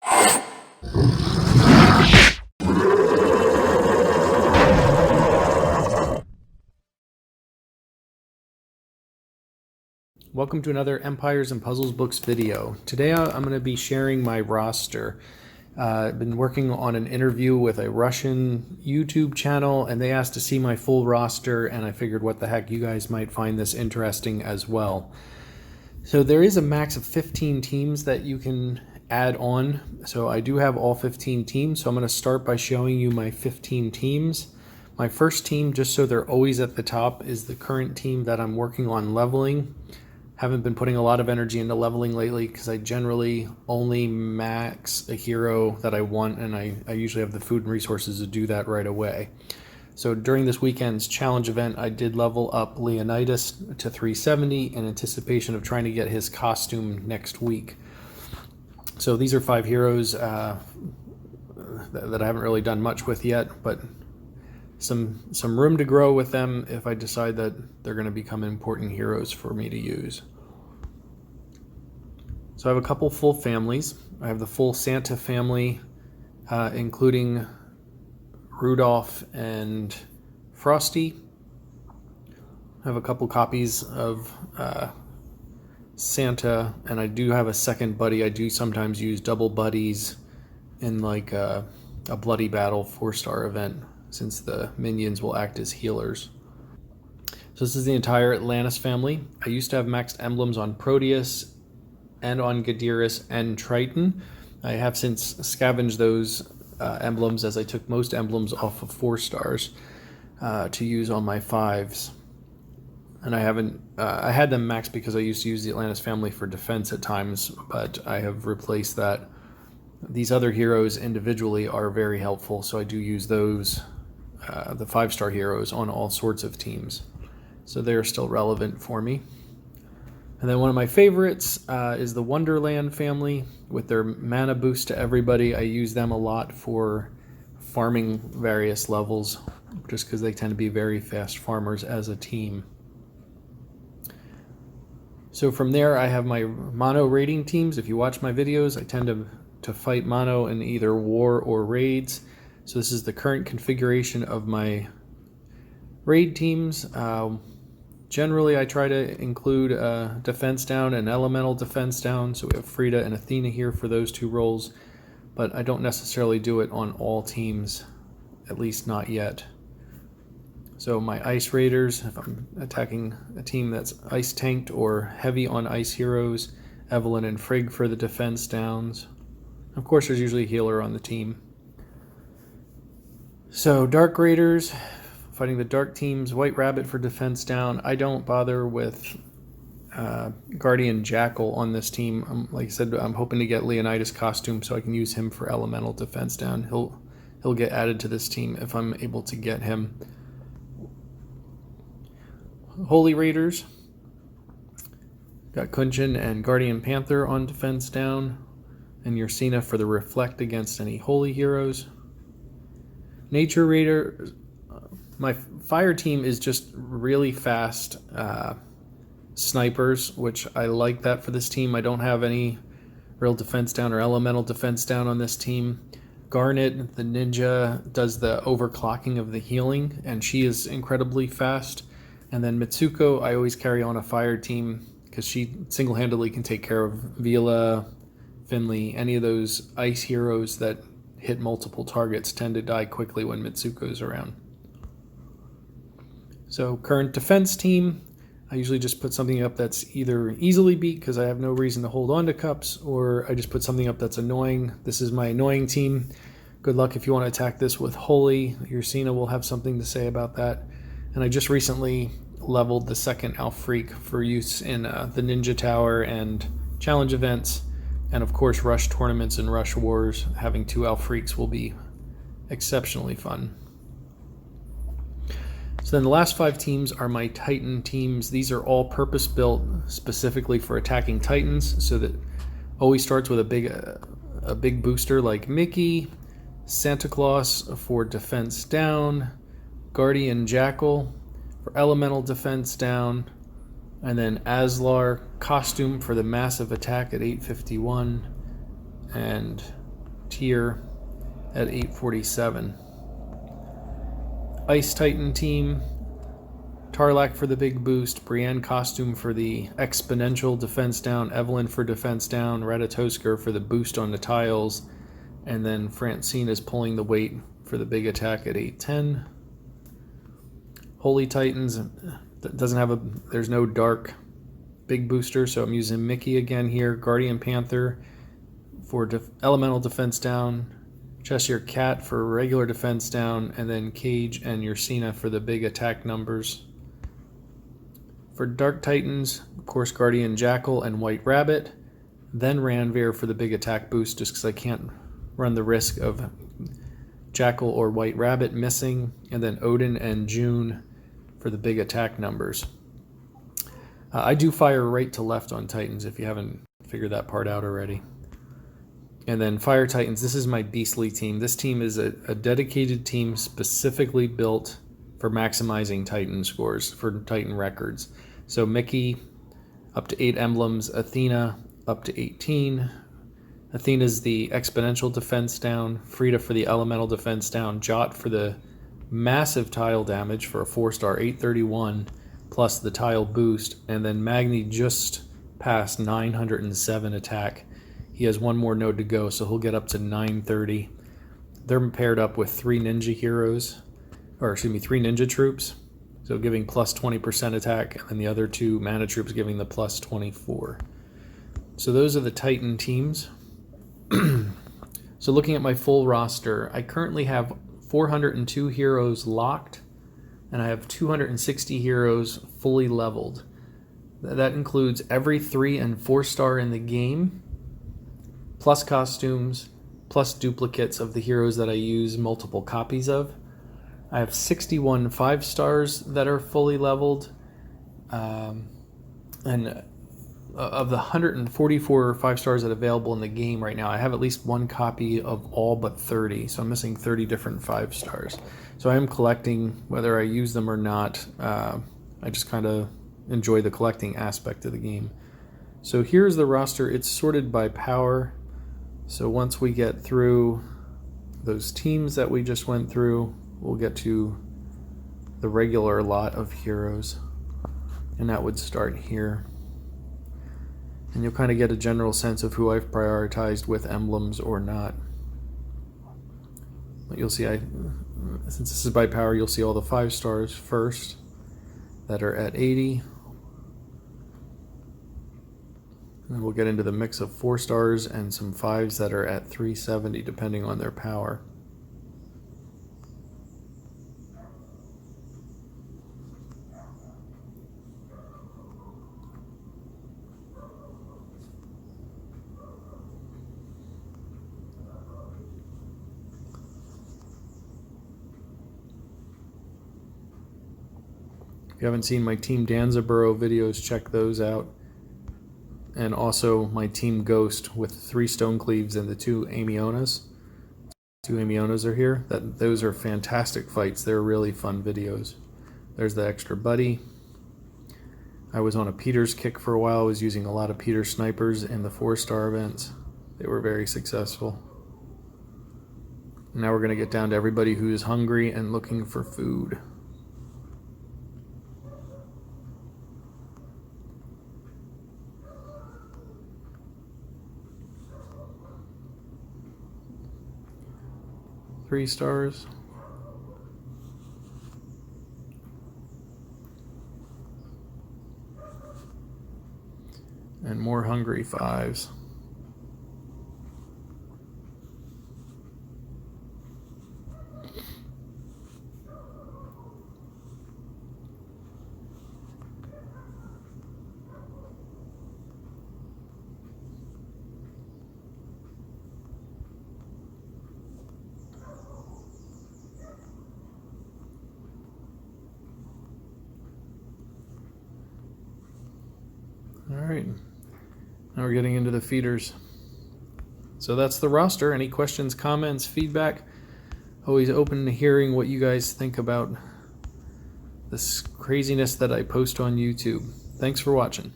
Welcome to another Empires and Puzzles Books video. Today I'm going to be sharing my roster. I've been working on an interview with a Russian YouTube channel, and they asked to see my full roster, and I figured what the heck, you guys might find this interesting as well. So there is a max of 15 teams that you can add on. So I do have all 15 teams, so I'm going to start by showing you my 15 teams. My first team, just so they're always at the top, is the current team that I'm working on leveling. Haven't been putting a lot of energy into leveling lately because I generally only max a hero that I want, and I usually have the food and resources to do that right away. So during this weekend's challenge event, I did level up Leonidas to 370 in anticipation of trying to get his costume next week. So these are 5 heroes that I haven't really done much with yet, but some room to grow with them if I decide that they're going to become important heroes for me to use. So I have a couple full families. I have the full Santa family, including Rudolph and Frosty. I have a couple copies of Santa, and I do have a second buddy. I do sometimes use double buddies in like a bloody battle 4-star event, since the minions will act as healers. So this is the entire Atlantis family. I used to have maxed emblems on Proteus and on Gadirus and Triton. I have since scavenged those emblems, as I took most emblems off of 4 stars to use on my 5s. And I haven't, I had them maxed because I used to use the Atlantis family for defense at times, but I have replaced that. These other heroes individually are very helpful, so I do use those, the 5-star heroes, on all sorts of teams. So they're still relevant for me. And then one of my favorites is the Wonderland family with their mana boost to everybody. I use them a lot for farming various levels, just because they tend to be very fast farmers as a team. So from there, I have my mono raiding teams. If you watch my videos, I tend to fight mono in either war or raids. So this is the current configuration of my raid teams. Generally, I try to include defense down and elemental defense down. So we have Frida and Athena here for those 2 roles, but I don't necessarily do it on all teams, at least not yet. So my ice raiders, if I'm attacking a team that's ice tanked or heavy on ice heroes, Evelyn and Frigg for the defense downs. Of course, there's usually a healer on the team. So Dark Raiders, fighting the Dark teams, White Rabbit for defense down. I don't bother with Guardian Jackal on this team. Like I said, I'm hoping to get Leonidas costume so I can use him for elemental defense down. He'll get added to this team if I'm able to get him. Holy Raiders, got Kunchin and Guardian Panther on defense down, and Ursina for the reflect against any holy heroes. Nature Raider, my fire team is just really fast snipers, which I like that for this team. I don't have any real defense down or elemental defense down on this team. Garnet, the ninja, does the overclocking of the healing, and she is incredibly fast. And then Mitsuko, I always carry on a fire team because she single-handedly can take care of Vila, Finley, any of those ice heroes that hit multiple targets tend to die quickly when Mitsuko's around. So current defense team, I usually just put something up that's either easily beat because I have no reason to hold on to cups, or I just put something up that's annoying. This is my annoying team. Good luck if you want to attack this with Holy. Ursina will have something to say about that. And I just recently leveled the second Alfreak for use in the Ninja Tower and challenge events. And of course, rush tournaments and rush wars. Having 2 Alfreaks will be exceptionally fun. So then the last 5 teams are my Titan teams. These are all purpose-built specifically for attacking Titans, so that always starts with a big booster like Mickey, Santa Claus for defense down, Guardian Jackal for elemental defense down, and then Aslar costume for the massive attack at 851, and tier at 847. Ice Titan team, Tarlac for the big boost, Brienne costume for the exponential defense down, Evelyn for defense down, Ratatoskr for the boost on the tiles, and then Francine is pulling the weight for the big attack at 810. Holy Titans, doesn't have there's no dark big booster, so I'm using Mickey again here. Guardian Panther for elemental defense down, Cheshire Cat for regular defense down, and then Cage and Ursina for the big attack numbers. For Dark Titans, of course, Guardian Jackal and White Rabbit, then Ranveer for the big attack boost, just because I can't run the risk of Jackal or White Rabbit missing, and then Odin and June for the big attack numbers. I do fire right to left on Titans, if you haven't figured that part out already. And then Fire Titans, this is my beastly team. This team is a dedicated team specifically built for maximizing Titan scores, for Titan records. So Mickey, up to 8 emblems. Athena, up to 18. Athena's the exponential defense down. Frida for the elemental defense down. Jot for the massive tile damage for a 4-star, 831, plus the tile boost. And then Magni just passed 907 attack. He has one more node to go, so he'll get up to 930. They're paired up with 3 ninja heroes, or excuse me, 3 ninja troops, so giving plus 20% attack, and then the other 2 mana troops giving the plus 24. So those are the Titan teams. So looking at my full roster, I currently have 402 heroes locked, and I have 260 heroes fully leveled. That includes every 3 and 4-star in the game, plus costumes, plus duplicates of the heroes that I use multiple copies of. I have 61 5-stars that are fully leveled, and of the 144 5-stars that are available in the game right now, I have at least 1 copy of all but 30, so I'm missing 30 different 5-stars. So I am collecting, whether I use them or not. I just kind of enjoy the collecting aspect of the game. So here's the roster. It's sorted by power. So once we get through those teams that we just went through, we'll get to the regular lot of heroes, and that would start here. And you'll kind of get a general sense of who I've prioritized with emblems or not. But you'll see, since this is by power, you'll see all the 5-stars first that are at 80. And we'll get into the mix of 4-stars and some 5s that are at 370, depending on their power. If you haven't seen my Team Danzaburo videos, check those out. And also my Team Ghost with 3 Stonecleaves and the 2 Amionas. 2 Amionas are here. Those are fantastic fights. They're really fun videos. There's the extra buddy. I was on a Peters kick for a while. I was using a lot of Peters snipers in the 4-star events. They were very successful. Now we're going to get down to everybody who is hungry and looking for food. Three stars. And more hungry 5s. All right, now we're getting into the feeders. So that's the roster. Any questions, comments, feedback? Always open to hearing what you guys think about this craziness that I post on YouTube. Thanks for watching.